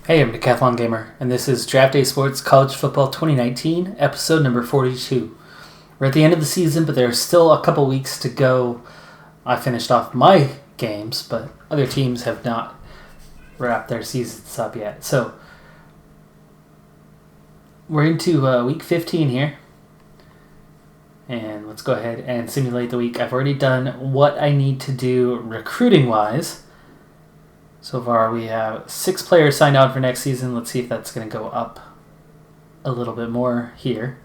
Hey, I'm Decathlon Gamer, and this is Draft Day Sports College Football 2019, episode number 42. We're at the end of the season, but there's still a couple weeks to go. I finished off my games, but other teams have not wrapped their seasons up yet. So, we're into week 15 here. And let's go ahead and simulate the week. I've already done what I need to do recruiting-wise. So far, we have 6 players signed on for next season. Let's see if that's going to go up a little bit more here.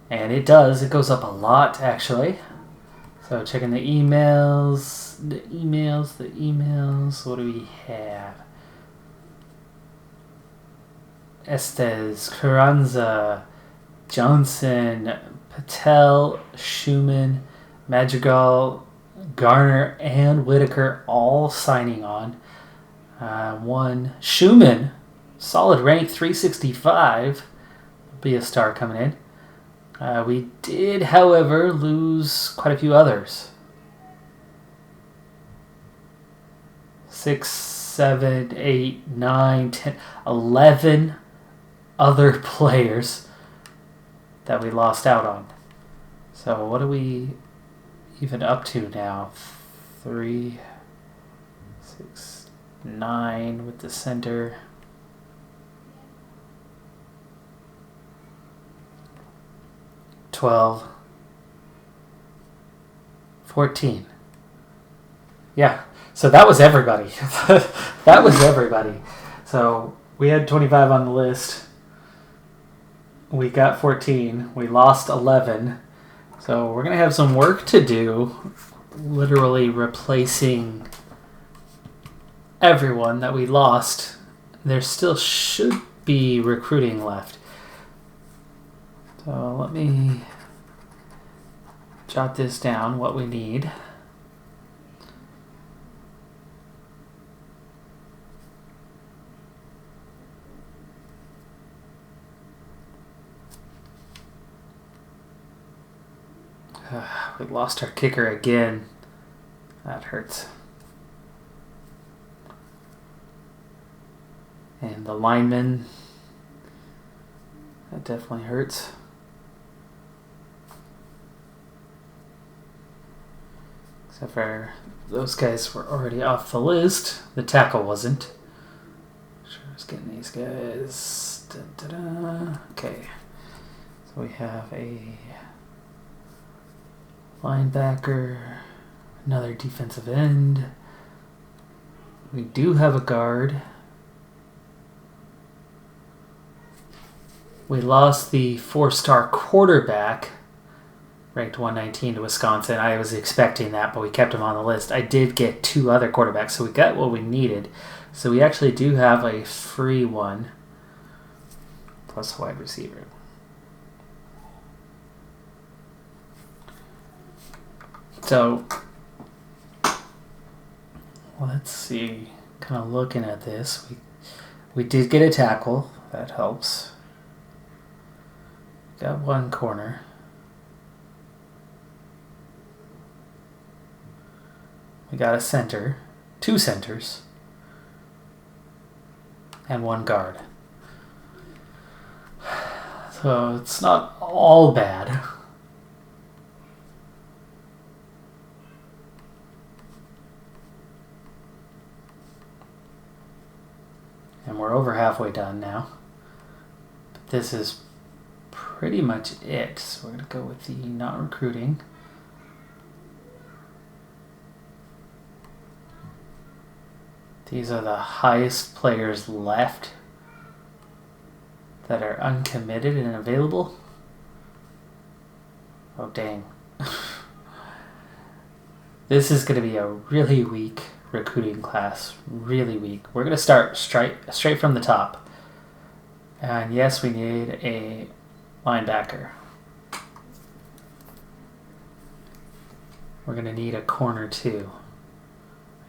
And it does. It goes up a lot, actually. So checking the emails. What do we have? Estes, Carranza, Johnson, Patel, Schumann, Madrigal, Garner, and Whitaker all signing on. One Schumann, solid rank 365, be a star coming in. We did, however, lose quite a few others. 6, 7, 8, 9, 10, 11 other players that we lost out on. So what are we even up to now? 3, 6, 9 with the center. 12, 14. Yeah, so that was everybody. That was everybody. So we had 25 on the list. We got 14. We lost 11. So we're going to have some work to do, literally replacing everyone that we lost. There still should be recruiting left. So let me jot this down, what we need. We lost our kicker again. That hurts. And the lineman. That definitely hurts. Except for those guys were already off the list. The tackle wasn't. Sure, I was getting these guys. Okay. So we have a linebacker, another defensive end. We do have a guard. We lost the 4-star quarterback, ranked 119 to Wisconsin. I was expecting that, but we kept him on the list. I did get 2 other quarterbacks, so we got what we needed. So we actually do have a free one, plus wide receiver. So, let's see, kind of looking at this, we did get a tackle, that helps. Got 1 corner. We got a center, 2 centers, and 1 guard. So it's not all bad. And we're over halfway done now. But this is pretty much it. So we're going to go with the not recruiting. These are the highest players left that are uncommitted and available. Oh, dang. This is going to be a really weak recruiting class. Really weak. We're going to start straight from the top. And yes, we need a linebacker. We're going to need a corner too.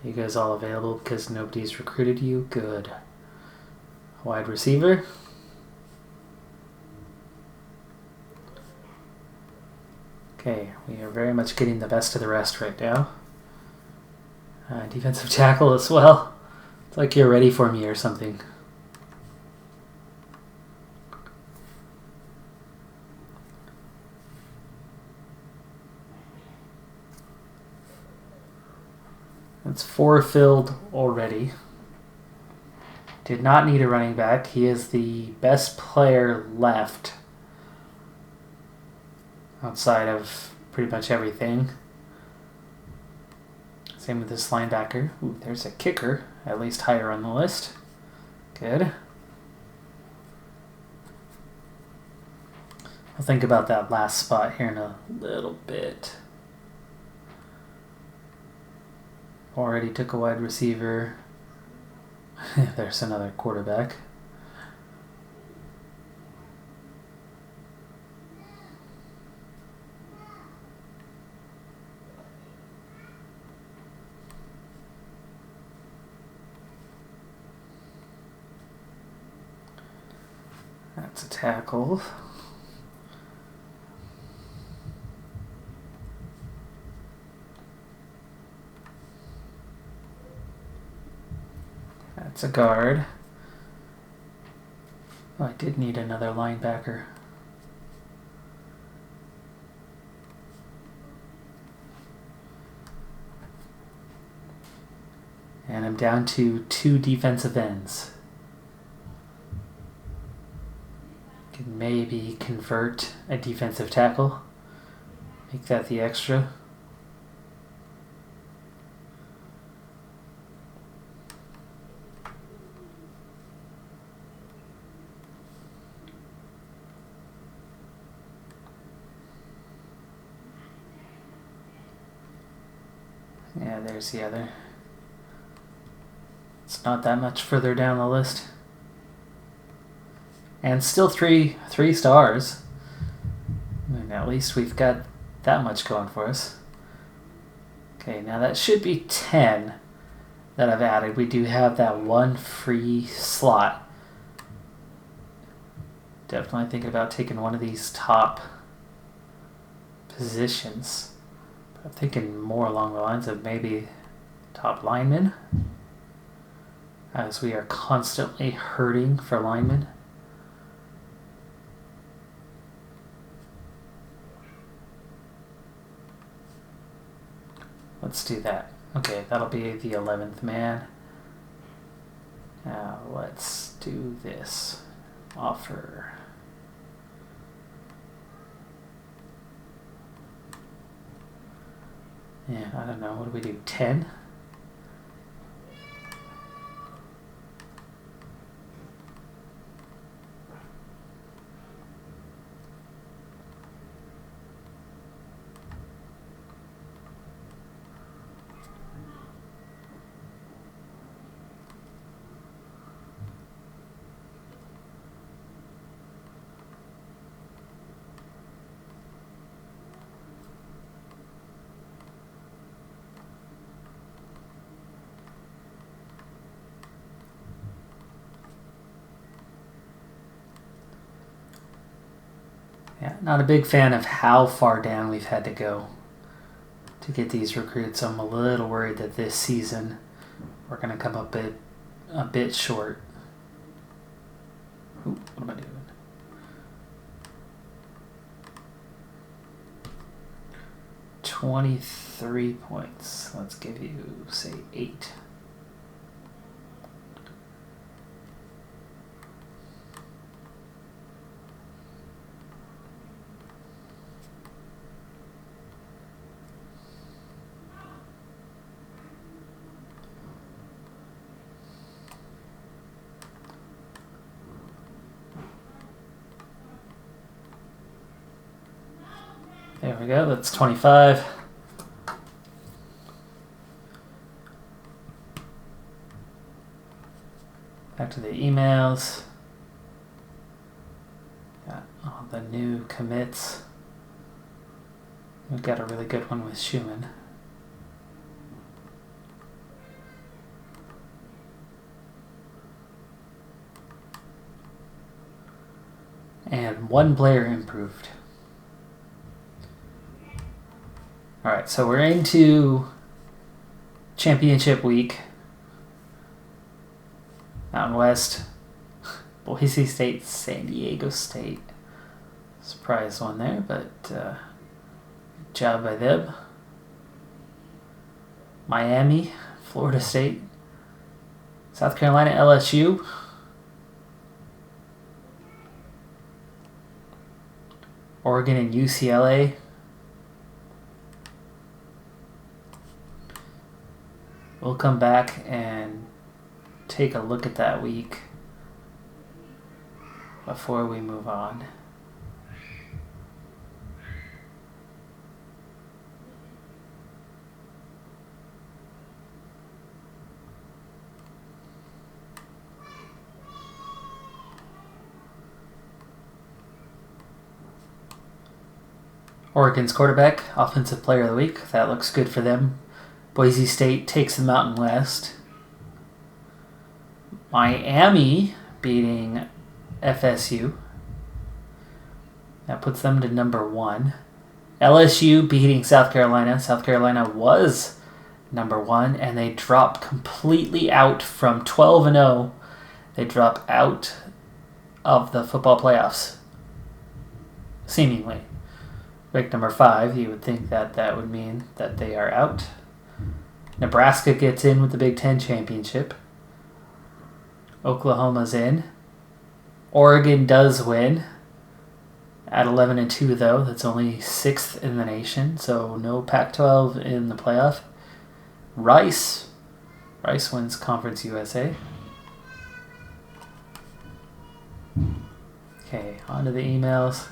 Are you guys all available because nobody's recruited you? Good. Wide receiver. Okay, we are very much getting the best of the rest right now. Defensive tackle as well. It's like you're ready for me or something. That's 4 filled already. Did not need a running back. He is the best player left outside of pretty much everything. Same with this linebacker. Ooh, there's a kicker, at least higher on the list. Good. I'll think about that last spot here in a little bit. Already took a wide receiver. There's another quarterback. That's a tackle. That's a guard. Oh, I did need another linebacker. And I'm down to 2 defensive ends. Can maybe convert a defensive tackle. Make that the extra. Yeah, there's the other. It's not that much further down the list. And still three stars. And at least we've got that much going for us. Okay, now that should be 10 that I've added. We do have that 1 free slot. Definitely thinking about taking one of these top positions. I'm thinking more along the lines of maybe top lineman, as we are constantly hurting for linemen. Let's do that. Okay, that'll be the 11th man. Now let's do this. Offer. Yeah, I don't know. What do we do? 10? Yeah, not a big fan of how far down we've had to go to get these recruits. I'm a little worried that this season we're going to come up a bit short. Ooh, what am I doing? $23 points. Let's give you, say, 8. There we go, that's 25. Back to the emails. Got all the new commits. We've got a really good one with Schumann. And 1 player improved. Alright, so we're into championship week. Mountain West, Boise State, San Diego State. Surprise one there, but good job by them. Miami, Florida State, South Carolina, LSU. Oregon and UCLA. We'll come back and take a look at that week before we move on. Oregon's quarterback, offensive player of the week. That looks good for them. Boise State takes the Mountain West. Miami beating FSU. That puts them to number 1. LSU beating South Carolina. South Carolina was number 1, and they drop completely out from 12-0. They drop out of the football playoffs, seemingly. Ranked number 5, you would think that that would mean that they are out. Nebraska gets in with the Big Ten championship. Oklahoma's in. Oregon does win at 11-2, though. That's only 6th in the nation, so no Pac-12 in the playoff. Rice wins Conference USA. Okay, on to the emails.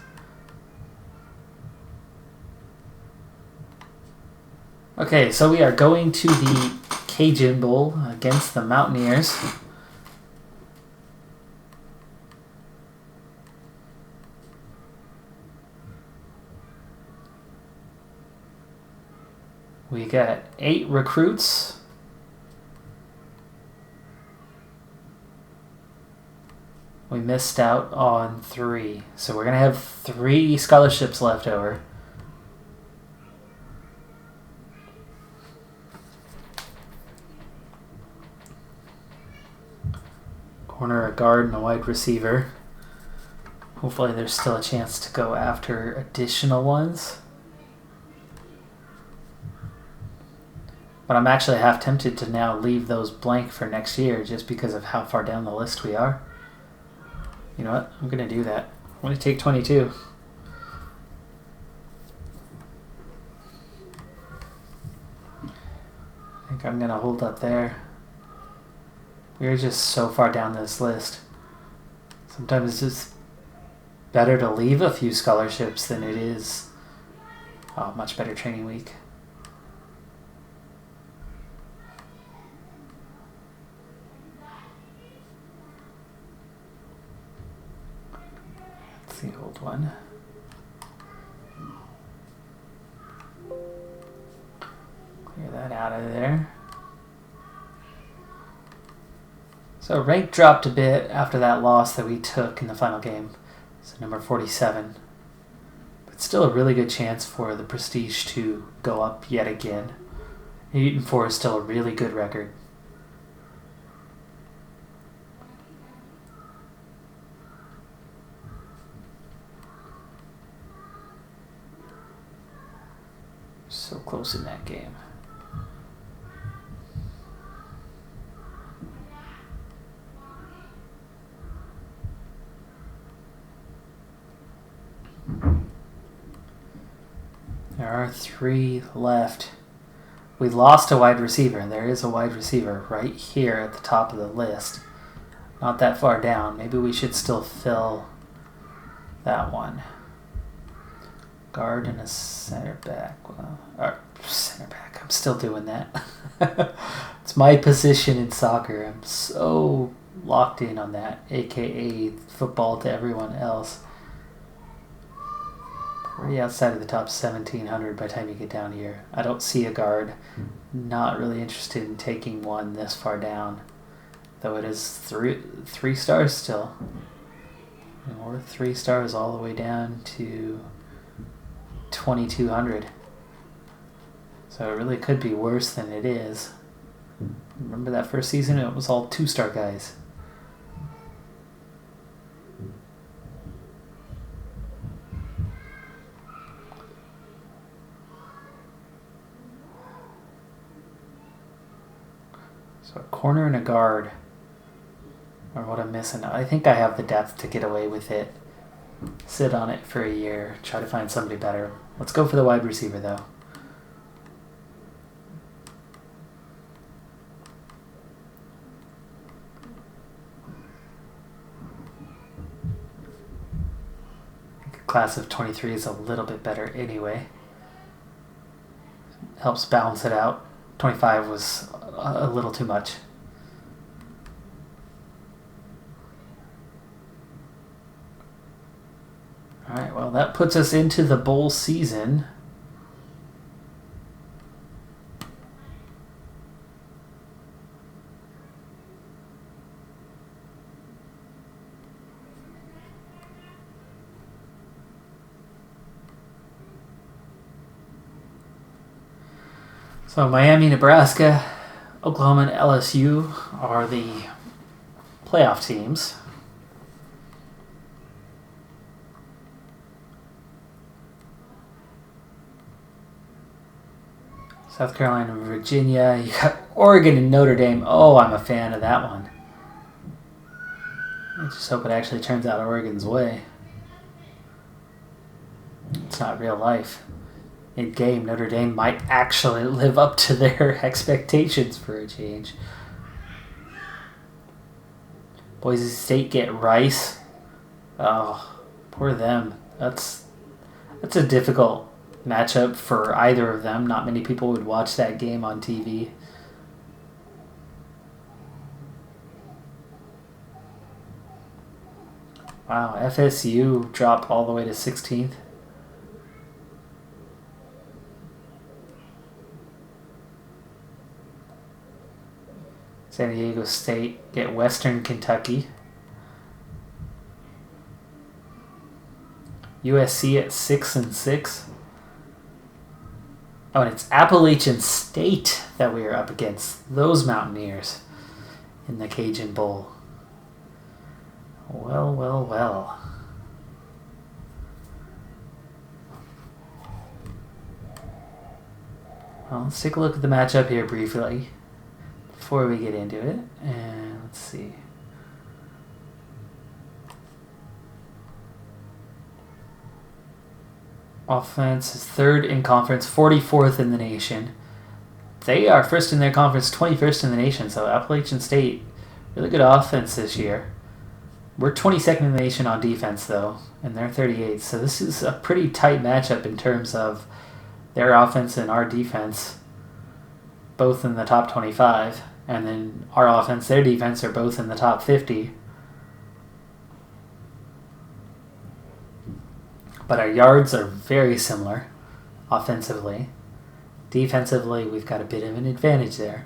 Okay, so we are going to the Cajun Bowl against the Mountaineers. We got 8 recruits. We missed out on 3. So we're going to have 3 scholarships left over. Corner, a guard, and a wide receiver. Hopefully there's still a chance to go after additional ones. But I'm actually half tempted to now leave those blank for next year just because of how far down the list we are. You know what? I'm going to do that. I'm going to take 22. I think I'm going to hold up there. We're just so far down this list. Sometimes it's just better to leave a few scholarships than it is a much better training week. That's the old one. Clear that out of there. So rank dropped a bit after that loss that we took in the final game. So number 47. But still a really good chance for the prestige to go up yet again. 8-4 is still a really good record. So close in that game. There are 3 left. We lost a wide receiver. There is a wide receiver right here at the top of the list. Not that far down. Maybe we should still fill that one. Guard and a center back. Well, center back. I'm still doing that. It's my position in soccer. I'm so locked in on that, aka football to everyone else. Pretty outside of the top 1,700 by the time you get down here. I don't see a guard. Not really interested in taking one this far down. Though it is 3 stars still. Or 3 stars all the way down to 2,200. So it really could be worse than it is. Remember that first season? It was all 2-star guys. So a corner and a guard are what I'm missing. I think I have the depth to get away with it. Sit on it for a year. Try to find somebody better. Let's go for the wide receiver, though. Class of 23 is a little bit better anyway. Helps balance it out. 25 was a little too much. Alright, well, that puts us into the bowl season. So Miami, Nebraska, Oklahoma, and LSU are the playoff teams. South Carolina and Virginia. You got Oregon and Notre Dame. Oh, I'm a fan of that one. I just hope it actually turns out Oregon's way. It's not real life. In game, Notre Dame might actually live up to their expectations for a change. Boise State get Rice. Oh, poor them. That's a difficult matchup for either of them. Not many people would watch that game on TV. Wow, FSU dropped all the way to 16th. San Diego State get Western Kentucky. USC at 6-6. Oh, and it's Appalachian State that we are up against. Those Mountaineers in the Cajun Bowl. Well, well, well. Well, let's take a look at the matchup here briefly before we get into it. And let's see. Offense is third in conference, 44th in the nation. They are first in their conference, 21st in the nation. So Appalachian State, really good offense this year. We're 22nd in the nation on defense, though, and they're 38th. So this is a pretty tight matchup in terms of their offense and our defense, both in the top 25. And then our offense, their defense are both in the top 50. But our yards are very similar offensively. Defensively, we've got a bit of an advantage there.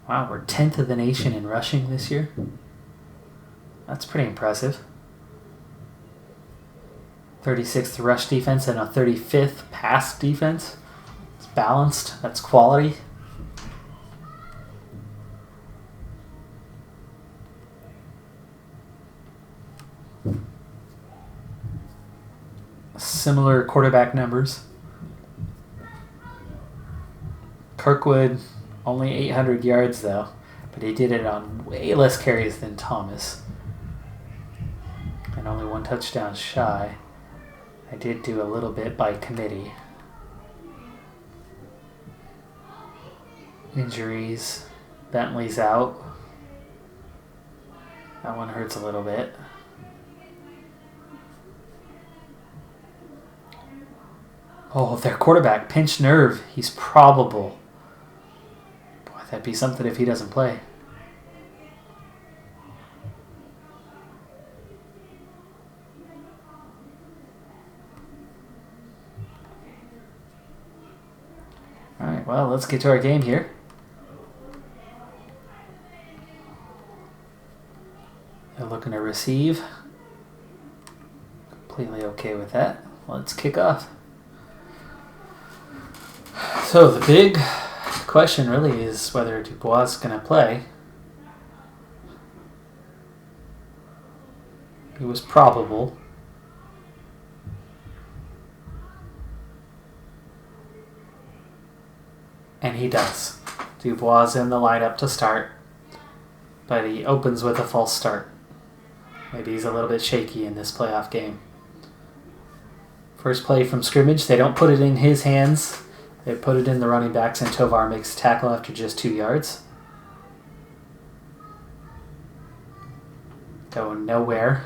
Wow, we're 10th of the nation in rushing this year. That's pretty impressive. 36th rush defense and a 35th pass defense. It's balanced. That's quality. Similar quarterback numbers. Kirkwood, only 800 yards though, but he did it on way less carries than Thomas. And only one touchdown shy. I did do a little bit by committee. Injuries. Bentley's out. That one hurts a little bit. Oh, their quarterback, pinched nerve. He's probable. Boy, that'd be something if he doesn't play. Alright, well, let's get to our game here. They're looking to receive. Completely okay with that. Let's kick off. So the big question really is whether Dubois is going to play. It was probable. And he does. Dubois in the lineup to start. But he opens with a false start. Maybe he's a little bit shaky in this playoff game. First play from scrimmage. They don't put it in his hands. They put it in the running backs, and Tovar makes a tackle after just 2 yards. Going nowhere.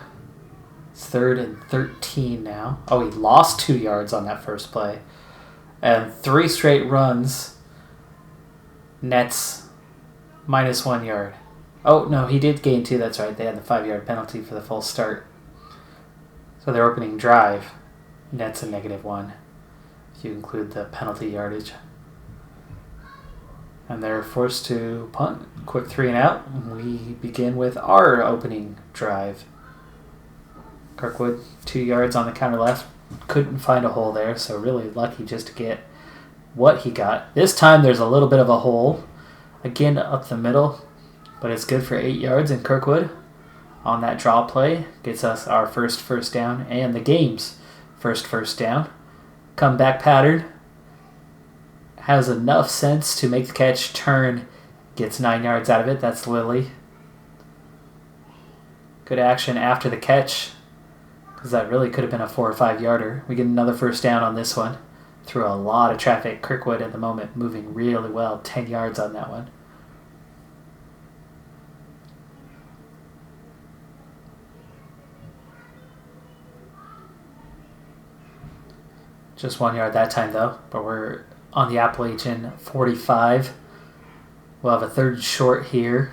It's 3rd and 13 now. Oh, he lost 2 yards on that first play. And 3 straight runs. Nets -1 yard. Oh, no, he did gain 2. That's right. They had the 5-yard penalty for the false start. So their opening drive nets a -1 if you include the penalty yardage. And they're forced to punt. Quick 3 and out. We begin with our opening drive. Kirkwood, 2 yards on the counter left. Couldn't find a hole there, so really lucky just to get what he got. This time there's a little bit of a hole. Again, up the middle. But it's good for 8 yards, and Kirkwood on that draw play gets us our first down and the game's first down. Comeback pattern. Has enough sense to make the catch, turn, gets 9 yards out of it. That's Lilly. Good action after the catch, because that really could have been a 4 or 5 yarder. We get another first down on this one. Through a lot of traffic. Kirkwood at the moment moving really well. 10 yards on that one. Just 1 yard that time, though. But we're on the Appalachian 45. We'll have a 3rd short here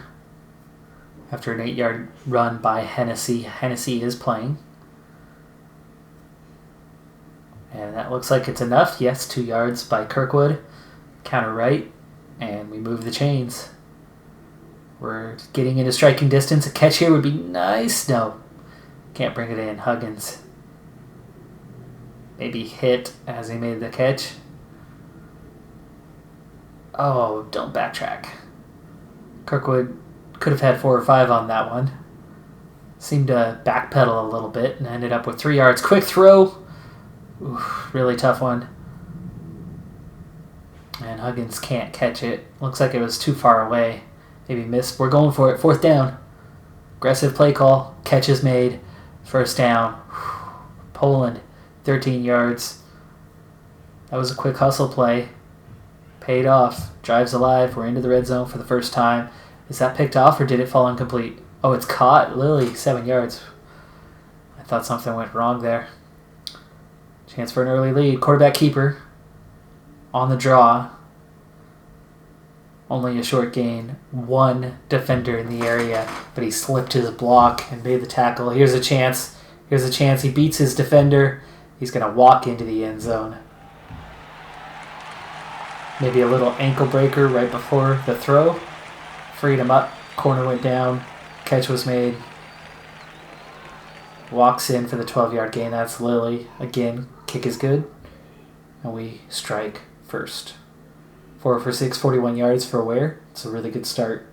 after an 8-yard run by Hennessy. Hennessy is playing. And that looks like it's enough. Yes, 2 yards by Kirkwood. Counter right. And we move the chains. We're getting into striking distance. A catch here would be nice. No. Can't bring it in. Huggins. Maybe hit as he made the catch. Oh, don't backtrack. Kirkwood could have had 4 or 5 on that one. Seemed to backpedal a little bit and ended up with 3 yards. Quick throw. Oof, really tough one. And Huggins can't catch it. Looks like it was too far away. Maybe missed. We're going for it. 4th down. Aggressive play call. Catch is made. First down. Poland. 13 yards. That was a quick hustle play. Paid off. Drives alive. We're into the red zone for the first time. Is that picked off or did it fall incomplete? Oh, it's caught. Lilly, 7 yards. I thought something went wrong there. Chance for an early lead. Quarterback keeper. On the draw. Only a short gain. 1 defender in the area. But he slipped his block and made the tackle. Here's a chance. Here's a chance. He beats his defender. He's going to walk into the end zone. Maybe a little ankle breaker right before the throw. Freed him up. Corner went down. Catch was made. Walks in for the 12-yard gain. That's Lilly. Again, kick is good. And we strike first. 4 for 6, 41 yards for Ware. It's a really good start.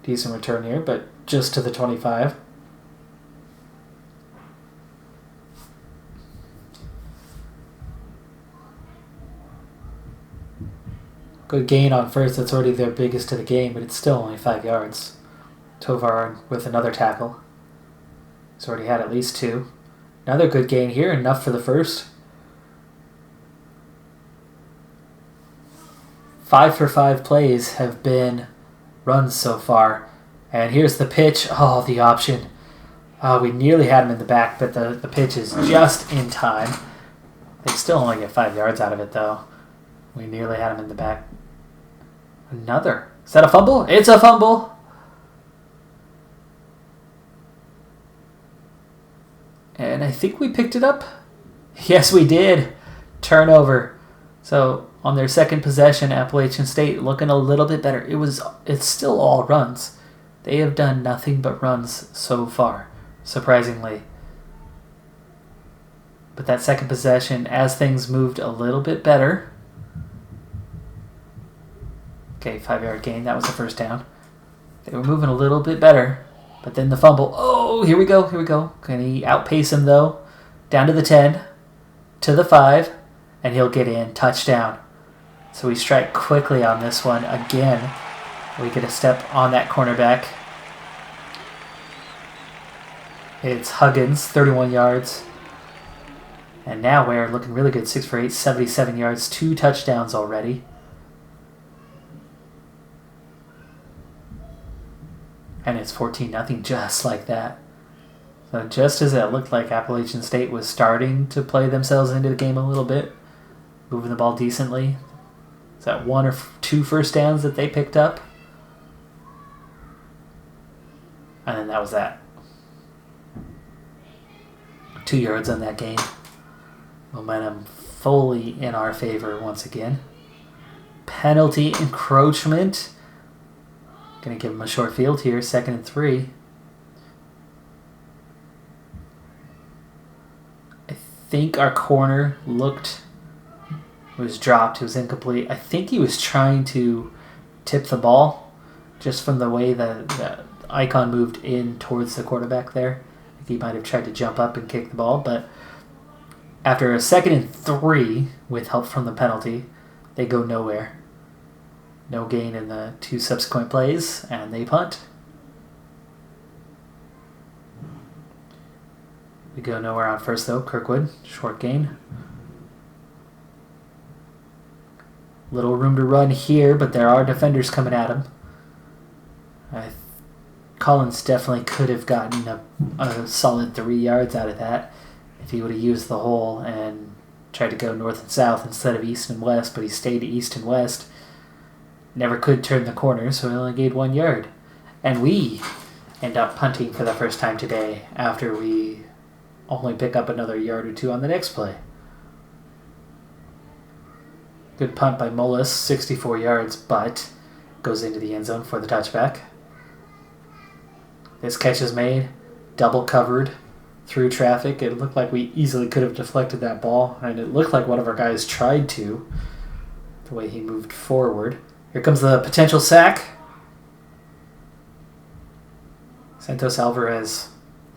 Decent return here, but just to the 25. Good gain on first. That's already their biggest of the game, but it's still only 5 yards. Tovar with another tackle. He's already had at least 2. Another good gain here, enough for the first. 5 for 5 plays have been runs so far. And here's the pitch. Oh, the option. We nearly had him in the back, but the pitch is just in time. They still only get 5 yards out of it, though. We nearly had him in the back. Another. Is that a fumble? It's a fumble. And I think we picked it up. Yes, we did. Turnover. So on their second possession, Appalachian State looking a little bit better. It's still all runs. They have done nothing but runs so far, surprisingly. But that second possession, as things moved a little bit better. Okay, 5-yard gain. That was the first down. They were moving a little bit better. But then the fumble. Oh, here we go. Can he outpace him, though? Down to the 10. to the 5, and he'll get in. Touchdown. So we strike quickly on this one again. We get a step on that cornerback. It's Huggins, 31 yards. And now we're looking really good. 6 for 8, 77 yards, 2 touchdowns already. And it's 14-0 just like that. So just as it looked like Appalachian State was starting to play themselves into the game a little bit, moving the ball decently. Is that 1 or 2 first downs that they picked up? And then that was that. 2 yards on that gain. Momentum fully in our favor once again. Penalty encroachment. Going to give them a short field here. 2nd and 3. I think our corner was dropped. It was incomplete. I think he was trying to tip the ball just from the way the icon moved in towards the quarterback there. I think he might have tried to jump up and kick the ball, but after a 2nd and 3 with help from the penalty, they go nowhere. No gain in the 2 subsequent plays, and they punt. We go nowhere on first, though. Kirkwood, short gain. Little room to run here, but there are defenders coming at him. Collins definitely could have gotten a solid 3 yards out of that if he would have used the hole and tried to go north and south instead of east and west, but he stayed east and west. Never could turn the corner, so he only gained 1 yard. And we end up punting for the first time today after we only pick up another yard or 2 on the next play. Good punt by Mullis, 64 yards, but goes into the end zone for the touchback. This catch is made, double covered through traffic. It looked like we easily could have deflected that ball, and it looked like one of our guys tried to, the way he moved forward. Here comes the potential sack. Santos Alvarez,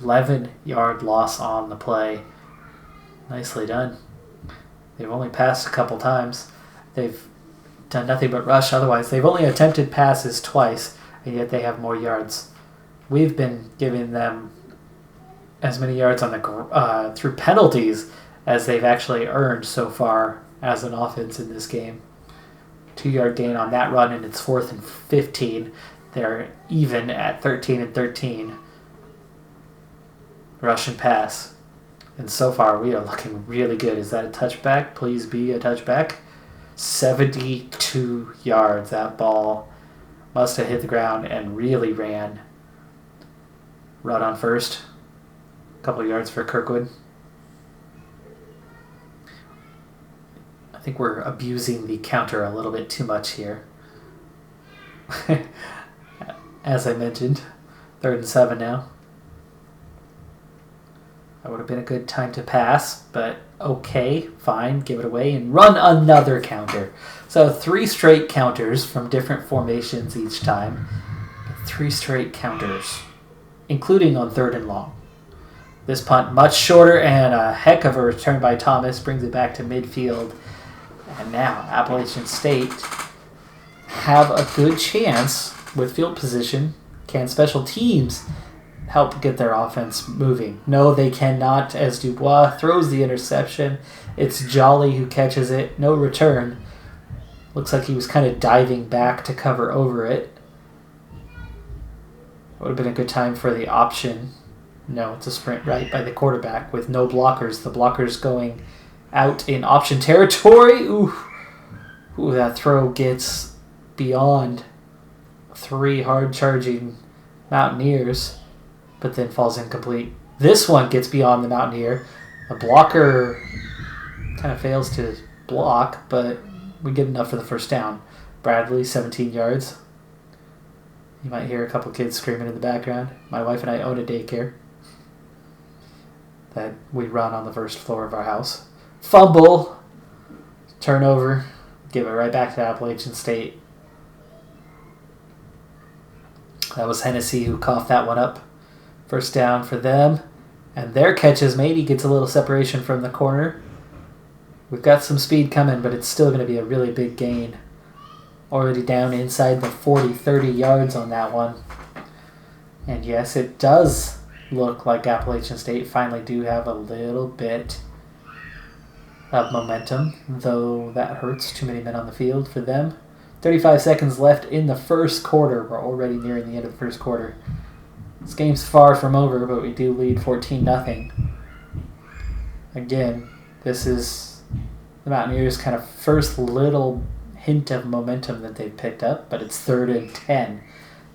11-yard loss on the play. Nicely done. They've only passed a couple times. They've done nothing but rush otherwise. They've only attempted passes twice, and yet they have more yards. We've been giving them as many yards on the through penalties as they've actually earned so far as an offense in this game. 2-yard gain on that run, and it's 4th and 15. They're even at 13 and 13. Rush and pass. And so far, we are looking really good. Is that a touchback? Please be a touchback. 72 yards. That ball must have hit the ground and really ran. Run on first. A couple yards for Kirkwood. I think we're abusing the counter a little bit too much here. As I mentioned, 3rd and 7 now. That would have been a good time to pass, but okay, fine, give it away and run another counter. So 3 straight counters from different formations each time. 3 straight counters, including on 3rd and long. This punt much shorter, and a heck of a return by Thomas brings it back to midfield. And now Appalachian State have a good chance with field position. Can special teams help get their offense moving? No, they cannot, as Dubois throws the interception. It's Jolly who catches it. No return. Looks like he was kind of diving back to cover over it. Would have been a good time for the option. No, it's a sprint right by the quarterback with no blockers. The blockers going out in option territory. Ooh, that throw gets beyond 3 hard-charging Mountaineers, but then falls incomplete. This one gets beyond the Mountaineer. The blocker kind of fails to block, but we get enough for the first down. Bradley, 17 yards. You might hear a couple kids screaming in the background. My wife and I own a daycare that we run on the first floor of our house. Fumble, turnover, give it right back to Appalachian State. That was Hennessy who coughed that one up. First down for them. And their catch is made. He gets a little separation from the corner. We've got some speed coming, but it's still going to be a really big gain. Already down inside the 40, 30 yards on that one. And yes, it does look like Appalachian State finally do have a little bit of momentum, though that hurts. Too many men on the field for them. 35 seconds left in the first quarter. We're already nearing the end of the first quarter. This game's far from over, but we do lead 14-0. Again, this is the Mountaineers' kind of first little hint of momentum that they've picked up, but it's 3rd and 10.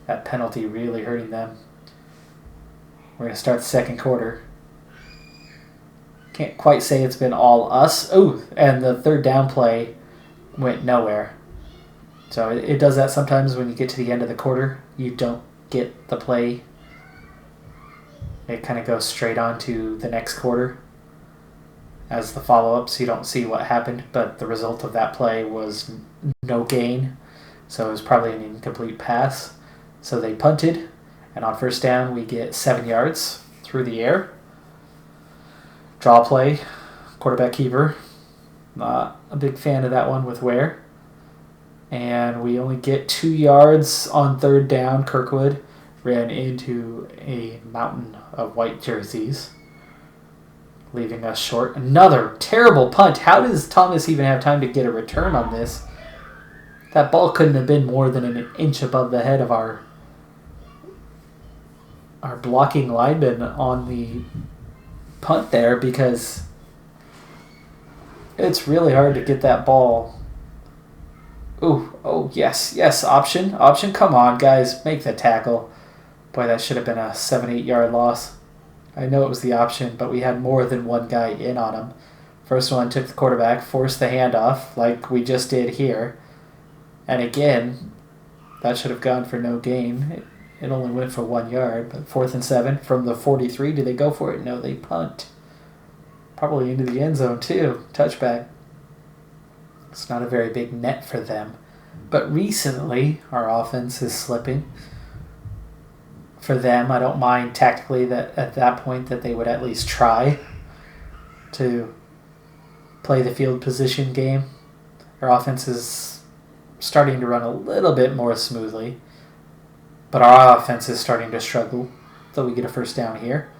That penalty really hurting them. We're going to start the second quarter. Can't quite say it's been all us. Oh, and the third down play went nowhere. So it does that sometimes when you get to the end of the quarter. You don't get the play. It kind of goes straight on to the next quarter as the follow-up, so you don't see what happened. But the result of that play was no gain. So it was probably an incomplete pass. So they punted, and on first down we get 7 yards through the air. Draw play, quarterback keeper. Not a big fan of that one with Ware. And we only get 2 yards on third down. Kirkwood ran into a mountain of white jerseys, leaving us short. Another terrible punt. How does Thomas even have time to get a return on this? That ball couldn't have been more than an inch above the head of our blocking lineman on the punt there, because it's really hard to get that ball. Ooh, oh, yes, option, come on, guys, make the tackle. Boy, that should have been a 7-8 yard loss. I know it was the option, but we had more than one guy in on him. First one took the quarterback, forced the handoff, like we just did here. And again, that should have gone for no gain. It only went for 1 yard, but 4th and 7 from the 43. Do they go for it? No, they punt. Probably into the end zone, too. Touchback. It's not a very big net for them. But recently, our offense is slipping. For them, I don't mind tactically that at that point that they would at least try to play the field position game. Our offense is starting to run a little bit more smoothly, but our offense is starting to struggle, though we get a first down here.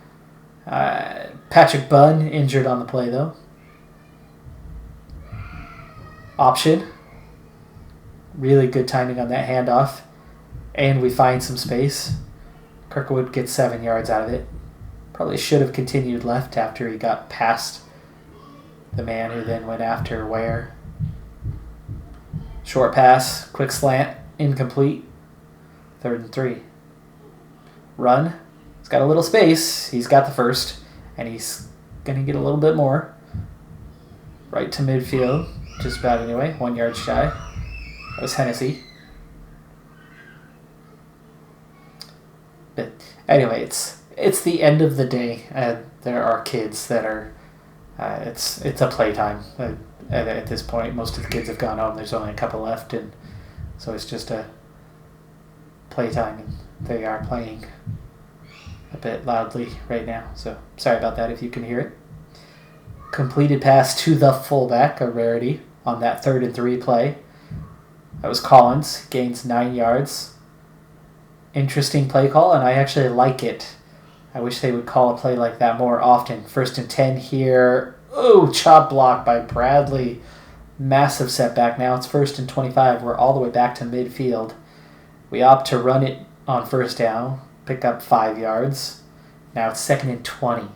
Patrick Bunn injured on the play, though. Option. Really good timing on that handoff. And we find some space. Kirkwood gets 7 yards out of it. Probably should have continued left after he got past the man who then went after Ware. Short pass, quick slant, incomplete. 3rd and 3. Run. He's got a little space. He's got the first, and he's going to get a little bit more. Right to midfield, just about anyway. 1 yard shy. That was Hennessy. But anyway, it's the end of the day. There are kids that are. It's a playtime. At this point, most of the kids have gone home. There's only a couple left, and so it's just a playtime, and they are playing a bit loudly right now. So sorry about that if you can hear it. Completed pass to the fullback, a rarity on that 3rd and 3 play. That was Collins. Gains 9 yards. Interesting play call, and I actually like it. I wish they would call a play like that more often. 1st and 10 here. Oh, chop block by Bradley. Massive setback. Now it's 1st and 25. We're all the way back to midfield. We opt to run it on first down. Pick up 5 yards. Now it's 2nd and 20.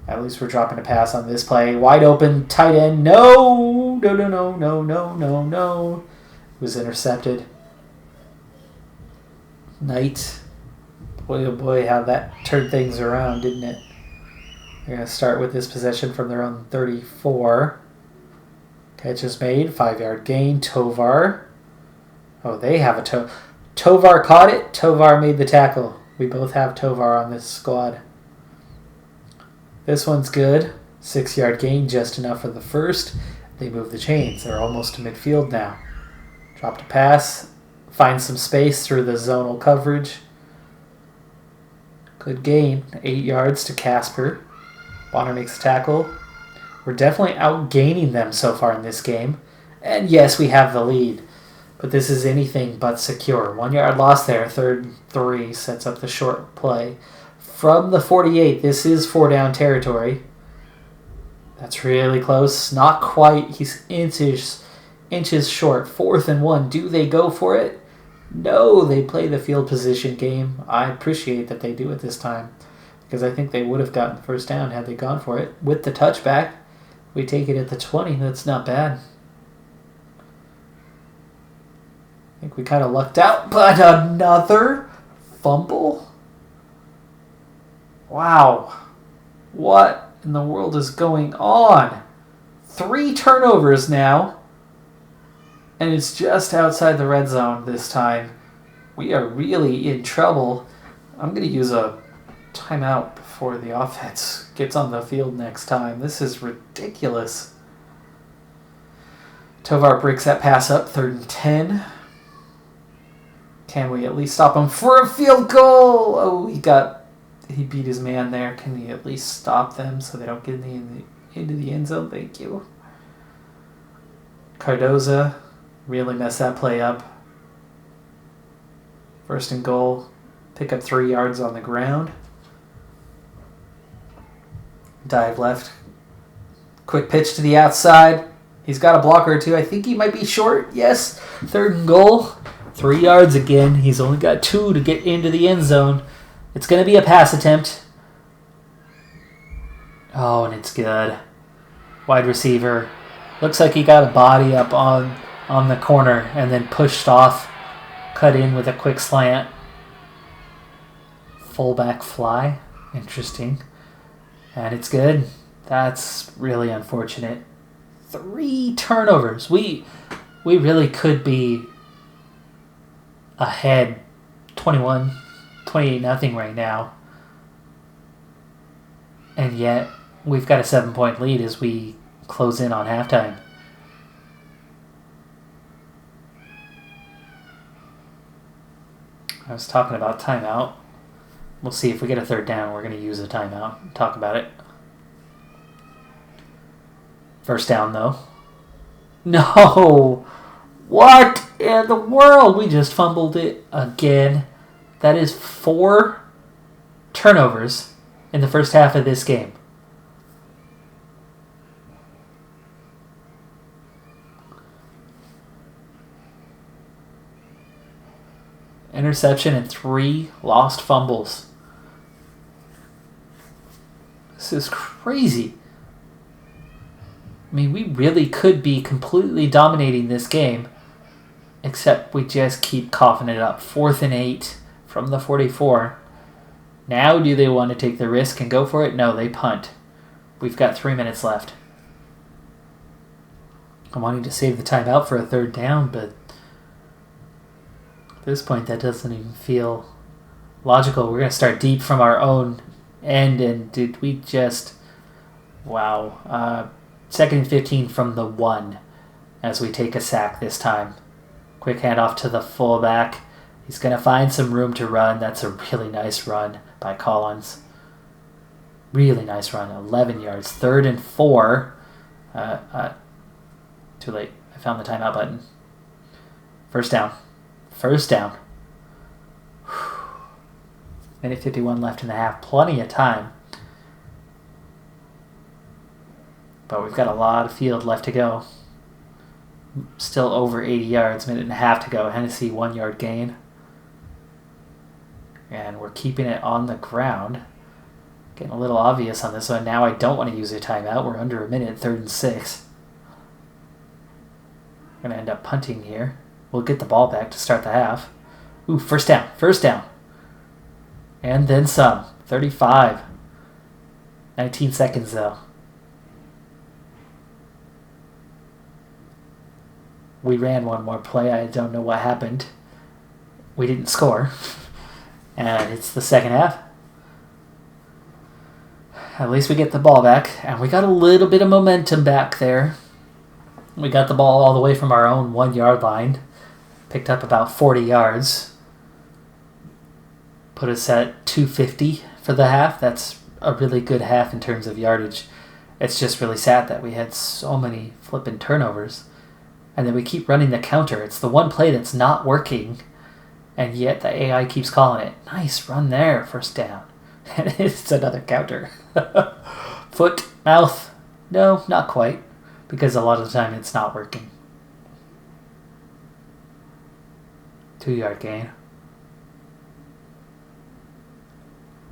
At least we're dropping a pass on this play. Wide open, tight end. No. It was intercepted. Knight. Boy, oh boy, how that turned things around, didn't it? They're going to start with this possession from their own 34. Catch is made. 5 yard gain. Tovar. Oh, they have a Tovar caught it. Tovar made the tackle. We both have Tovar on this squad. This one's good. 6 yard gain, just enough for the first. They move the chains. They're almost to midfield now. Dropped a pass. Find some space through the zonal coverage. Good gain. 8 yards to Casper. Bonner makes a tackle. We're definitely outgaining them so far in this game. And yes, we have the lead. But this is anything but secure. 1 yard loss there. 3rd and 3 sets up the short play. From the 48, this is 4 down territory. That's really close. Not quite. He's inches short. 4th and 1. Do they go for it? No, they play the field position game. I appreciate that they do it this time, because I think they would have gotten the first down had they gone for it. With the touchback, we take it at the 20. That's not bad. I think we kind of lucked out, but another fumble? Wow. What in the world is going on? 3 turnovers now. And it's just outside the red zone this time. We are really in trouble. I'm going to use a timeout before the offense gets on the field next time. This is ridiculous. Tovar breaks that pass up, 3rd and 10. Can we at least stop him for a field goal? Oh, he beat his man there. Can we at least stop them so they don't get into the end zone? Thank you. Cardoza really messed that play up. 1st and goal. Pick up 3 yards on the ground. Dive left. Quick pitch to the outside. He's got a blocker or two. I think he might be short. Yes. 3rd and goal. 3 yards again. He's only got 2 to get into the end zone. It's going to be a pass attempt. Oh, and it's good. Wide receiver. Looks like he got a body up on the corner and then pushed off. Cut in with a quick slant. Fullback fly. Interesting. And it's good. That's really unfortunate. 3 turnovers. We really could be ahead 28-0 right now. And yet we've got a 7-point lead as we close in on halftime. I was talking about timeout. We'll see if we get a 3rd down. We're going to use a timeout. Talk about it. 1st down, though. No! What in the world? We just fumbled it again. That is 4 turnovers in the first half of this game. Interception and 3 lost fumbles. This is crazy. I mean, we really could be completely dominating this game, except we just keep coughing it up. 4th and 8 from the 44. Now do they want to take the risk and go for it? No, they punt. We've got 3 minutes left. I'm wanting to save the timeout for a 3rd down, but at this point that doesn't even feel logical. We're going to start deep from our own end, and did we just... Wow. 2nd and 15 from the 1 as we take a sack this time. Quick handoff to the fullback. He's going to find some room to run. That's a really nice run by Collins. Really nice run. 11 yards. 3rd and 4. Too late. I found the timeout button. 1st down. 1st down. Minute 51 left in the half. Plenty of time. But we've got a lot of field left to go. Still over 80 yards. Minute and a half to go. Hennessy 1 yard gain. And we're keeping it on the ground. Getting a little obvious on this one. Now I don't want to use a timeout. We're under a minute. 3rd and 6. We're going to end up punting here. We'll get the ball back to start the half. Ooh, 1st down. 1st down. And then some. 35. 19 seconds though. We ran one more play. I don't know what happened. We didn't score. And it's the 2nd half. At least we get the ball back. And we got a little bit of momentum back there. We got the ball all the way from our own 1 yard line. Picked up about 40 yards. Put us at 250 for the half. That's a really good half in terms of yardage. It's just really sad that we had so many flippin' turnovers. And then we keep running the counter. It's the one play that's not working. And yet the AI keeps calling it. Nice run there, first down. And it's another counter. Foot, mouth. No, not quite. Because a lot of the time it's not working. 2-yard gain.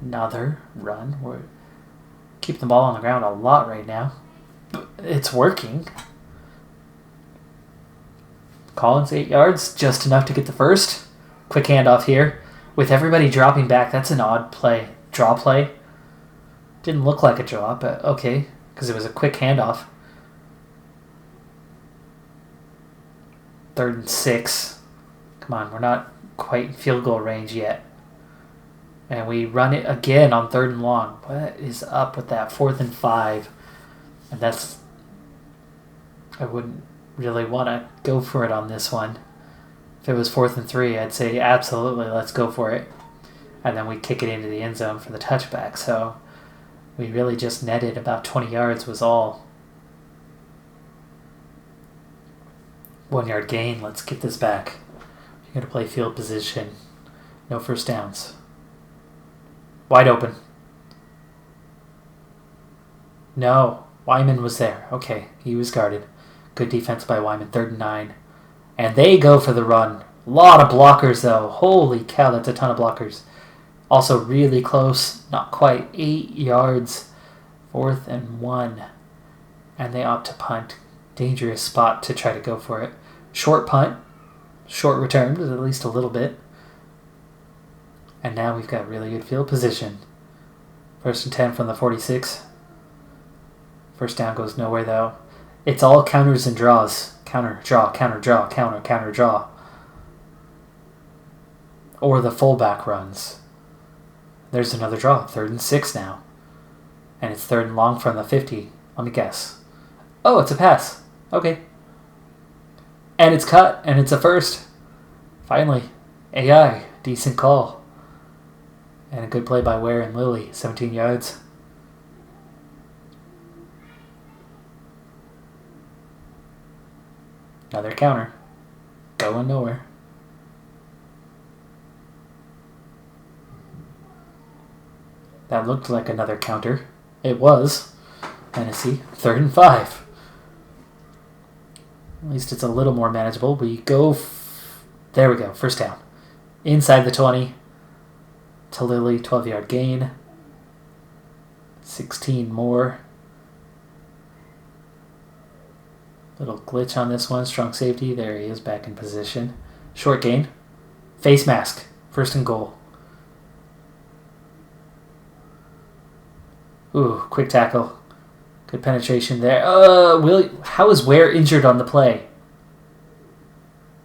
Another run. We're keep the ball on the ground a lot right now. It's working. Collins, 8 yards. Just enough to get the first. Quick handoff here. With everybody dropping back, that's an odd play. Draw play. Didn't look like a draw, but okay. Because it was a quick handoff. 3rd and 6. Come on, we're not quite in field goal range yet. And we run it again on 3rd and long. What is up with that? 4th and 5. And that's... I wouldn't really want to go for it on this one. If it was 4th and 3, I'd say absolutely, let's go for it. And then we kick it into the end zone for the touchback. So we really just netted about 20 yards was all. 1-yard gain. Let's get this back. You're going to play field position. No first downs. Wide open. No. Wyman was there. Okay, he was guarded. Good defense by Wyman. 3rd and 9. And they go for the run. A lot of blockers, though. Holy cow, that's a ton of blockers. Also really close. Not quite. 8 yards. 4th and 1. And they opt to punt. Dangerous spot to try to go for it. Short punt. Short return, but at least a little bit. And now we've got really good field position. 1st and 10 from the 46. First down goes nowhere, though. It's all counters and draws. Counter, draw, counter, draw, counter, counter, draw. Or the fullback runs. There's another draw. 3rd and 6 now. And it's 3rd and long from the 50. Let me guess. Oh, it's a pass. Okay. And it's cut, and it's a first. Finally. AI. Decent call. And a good play by Ware and Lilly. 17 yards. Another counter. Going nowhere. That looked like another counter. It was. Tennessee. 3rd and 5. At least it's a little more manageable. We go... there we go. First down. Inside the 20. To Lilly. 12-yard gain. 16 more. Little glitch on this one. Strong safety. There he is. Back in position. Short gain. Face mask. 1st and goal. Ooh, quick tackle. Good penetration there. How is Ware injured on the play?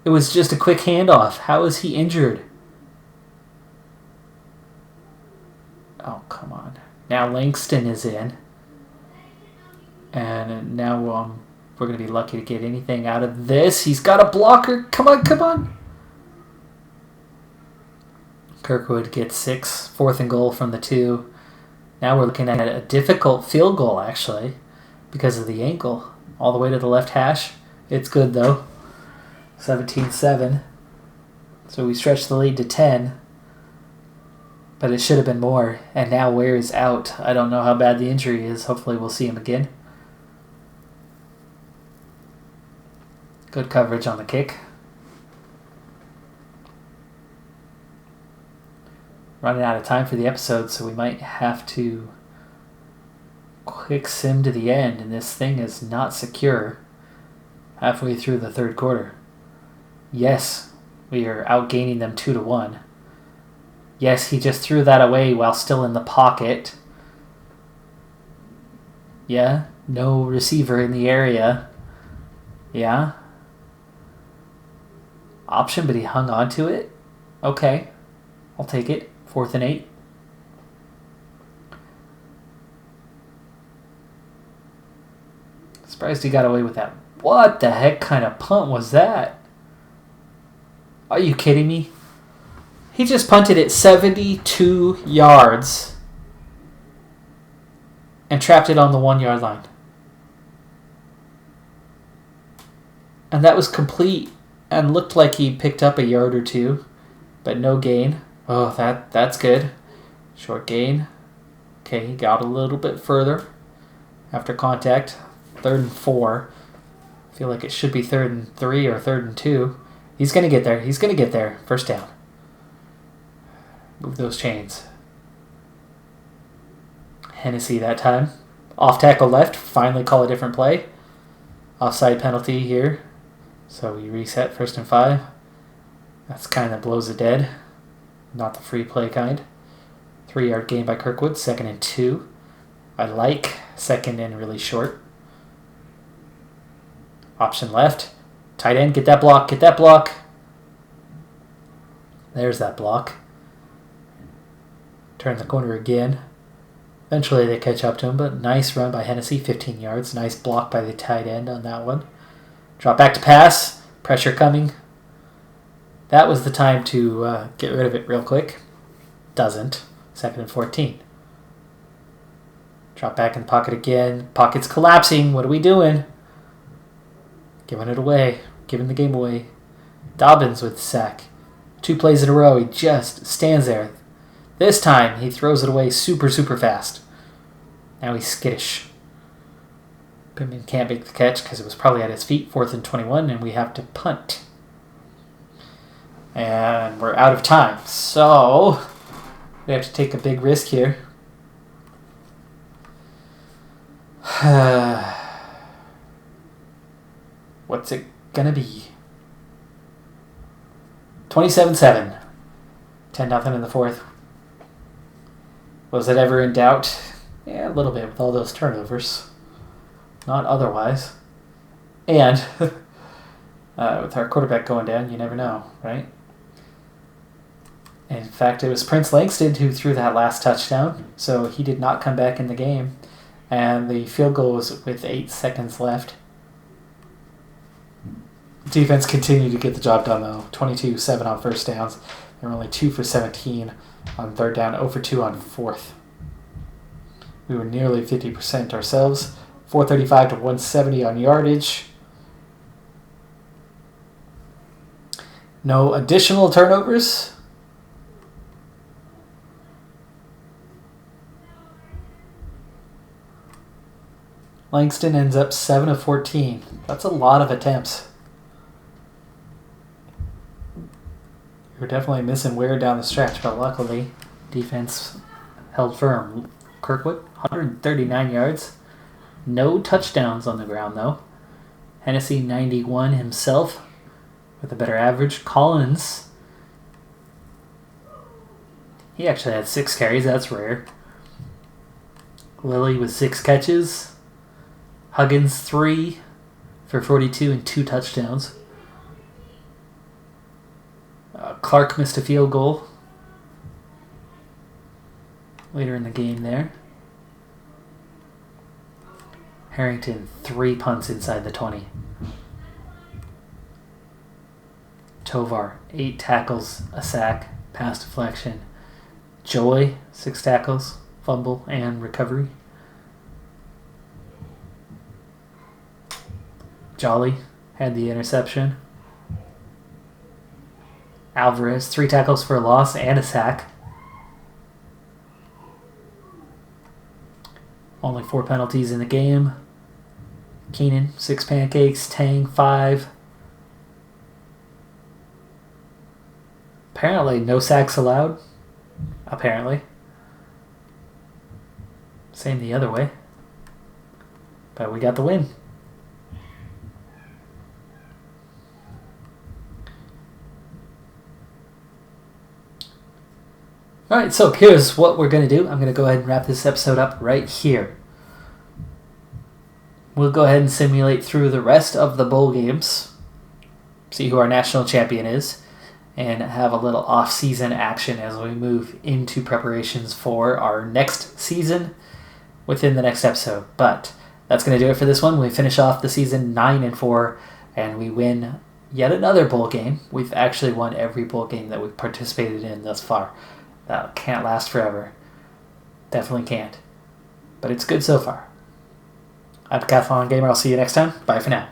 It was just a quick handoff. How is he injured? Oh, come on. Now Langston is in. And now we're going to be lucky to get anything out of this. He's got a blocker. Come on, come on. Kirkwood gets 6. 4th and goal from the 2. Now we're looking at a difficult field goal, actually, because of the ankle. All the way to the left hash. It's good, though. 17-7. So we stretched the lead to 10. But it should have been more. And now Ware is out. I don't know how bad the injury is. Hopefully we'll see him again. Good coverage on the kick. Running out of time for the episode, so we might have to quick sim to the end, and this thing is not secure halfway through the 3rd quarter. Yes, we are outgaining them 2-1. Yes, he just threw that away while still in the pocket. Yeah, no receiver in the area. Yeah. Option, but he hung on to it. Okay, I'll take it. 4th and 8. Surprised he got away with that. What the heck kind of punt was that? Are you kidding me? He just punted it 72 yards and trapped it on the 1-yard line. And that was complete and looked like he picked up a yard or two, but no gain. Oh, that's good. Short gain. Okay, he got a little bit further after contact. 3rd and 4. I feel like it should be 3rd and 3 or 3rd and 2. He's going to get there. He's going to get there. First down. Move those chains. Hennessy that time. Off tackle left. Finally call a different play. Offside penalty here. So we reset 1st and 5. That's kind of blows it dead. Not the free play kind. 3-yard gain by Kirkwood. 2nd and 2. I like 2nd and really short. Option left. Tight end, get that block, get that block. There's that block. Turn the corner again. Eventually they catch up to him, but nice run by Hennessy, 15 yards. Nice block by the tight end on that one. Drop back to pass. Pressure coming. That was the time to get rid of it real quick. Doesn't. 2nd and 14. Drop back in the pocket again. Pocket's collapsing. What are we doing? Giving it away. Giving the game away. Dobbins with the sack. 2 plays in a row. He just stands there. This time, he throws it away super, super fast. Now he's skittish. Pittman can't make the catch because it was probably at his feet. 4th and 21, and we have to punt. And we're out of time. So, we have to take a big risk here. What's it gonna be? 27-7. 10-0 in the 4th. Was it ever in doubt? Yeah, a little bit with all those turnovers. Not otherwise. And with our quarterback going down, you never know, right? In fact, it was Prince Langston who threw that last touchdown, so he did not come back in the game. And the field goal was with 8 seconds left. Defense continued to get the job done, though. 22-7 on first downs. They were only 2 for 17 on 3rd down, 0 for 2 on 4th. We were nearly 50% ourselves. 435 to 170 on yardage. No additional turnovers. Langston ends up 7 of 14. That's a lot of attempts. We were definitely missing Ware down the stretch, but luckily, defense held firm. Kirkwood, 139 yards. No touchdowns on the ground, though. Hennessy, 91 himself, with a better average. Collins, he actually had 6 carries. That's rare. Lilly with 6 catches. Huggins, 3 for 42 and 2 touchdowns. Clark missed a field goal later in the game there. Harrington, 3 punts inside the 20. Tovar, 8 tackles, a sack, pass deflection. Joy, 6 tackles, fumble, and recovery. Jolly had the interception. Alvarez, 3 tackles for a loss and a sack. Only 4 penalties in the game. Keenan, 6 pancakes. Tang, 5. Apparently, no sacks allowed. Apparently. Same the other way. But we got the win. Alright, so here's what we're going to do. I'm going to go ahead and wrap this episode up right here. We'll go ahead and simulate through the rest of the bowl games, see who our national champion is, and have a little off-season action as we move into preparations for our next season within the next episode. But that's going to do it for this one. We finish off the season 9-4, and we win yet another bowl game. We've actually won every bowl game that we've participated in thus far. That can't last forever. Definitely can't. But it's good so far. I'm Decathlon Gamer. I'll see you next time. Bye for now.